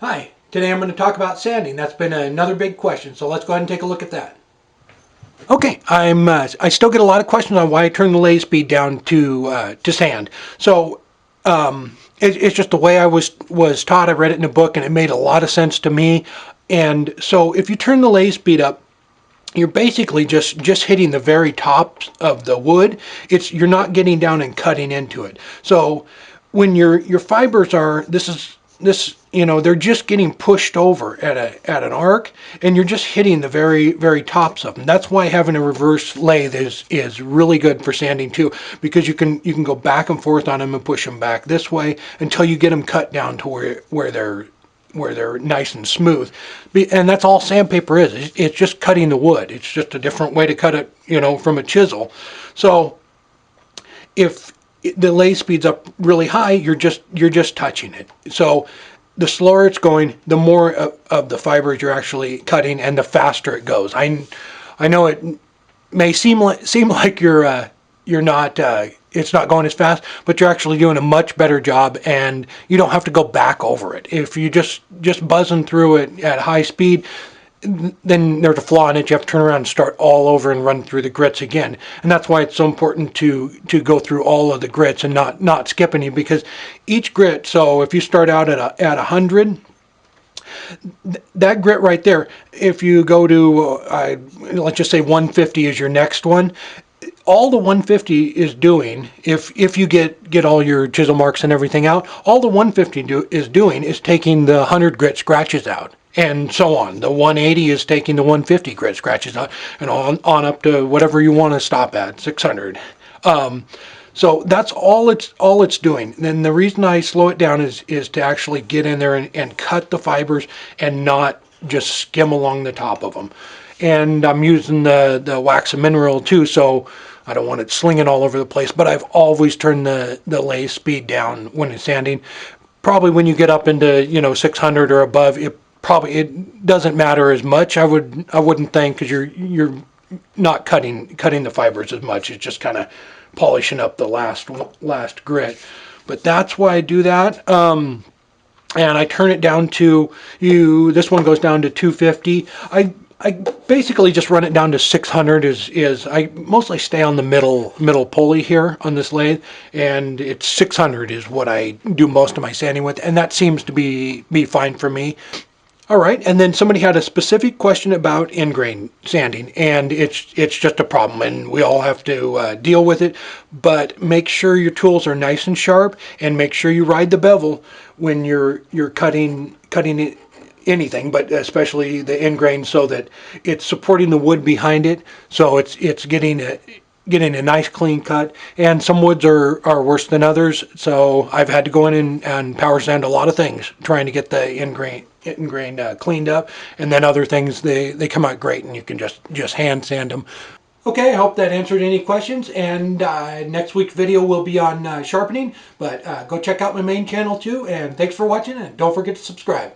Hi, today I'm going to talk about sanding. That's been another big question, so let's go ahead and take a look at that. Okay, I still get a lot of questions on why I turn the lathe speed down to sand. So it's just the way I was taught. I read it in a book, and it made a lot of sense to me. And so if you turn the lathe speed up, you're basically just hitting the very top of the wood. You're not getting down and cutting into it. So when your fibers are this they're just getting pushed over at an arc, and you're just hitting the very tops of them. That's why having a reverse lathe is really good for sanding too, because you can go back and forth on them and push them back this way until you get them cut down to where they're nice and smooth. And that's all sandpaper is. It's just cutting the wood. It's just a different way to cut it, from a chisel. So if the lathe speed's up really high, you're just touching it. So the slower it's going, the more of the fibers you're actually cutting, and the faster it goes. I know it may seem like you're not it's not going as fast, but you're actually doing a much better job, and you don't have to go back over it. If you just buzzing through it at high speed, then there's a flaw in it. You have to turn around and start all over and run through the grits again. And that's why it's so important to go through all of the grits and not skip any, because each grit, so if you start out at 100, that grit right there, if you go to let's just say 150 is your next one, all the 150 is doing, if you get all your chisel marks and everything out, all the 150 is doing is taking the 100 grit scratches out, and so on. The 180 is taking the 150 grit scratches out, and on up to whatever you want to stop at, 600. So that's all it's doing. And the reason I slow it down is to actually get in there and cut the fibers, and not just skim along the top of them. And I'm using the wax and mineral too, so I don't want it slinging all over the place. But I've always turned the lathe speed down when it's sanding. Probably when you get up into 600 or above, it doesn't matter as much. I wouldn't think, because you're not cutting the fibers as much. It's just kind of polishing up the last grit. But that's why I do that. And I turn it down to this one goes down to 250. I basically just run it down to 600. I mostly stay on the middle pulley here on this lathe, and it's 600 is what I do most of my sanding with, and that seems to be fine for me. All right, and then somebody had a specific question about end grain sanding, and it's just a problem, and we all have to deal with it. But make sure your tools are nice and sharp, and make sure you ride the bevel when you're cutting it, anything, but especially the end grain, so that it's supporting the wood behind it, so it's getting a nice clean cut. And some woods are worse than others, so I've had to go in and power sand a lot of things trying to get the end grain cleaned up, and then other things they come out great, and you can just hand sand them. Okay, I hope that answered any questions, and next week's video will be on sharpening, but go check out my main channel too, and thanks for watching, and don't forget to subscribe.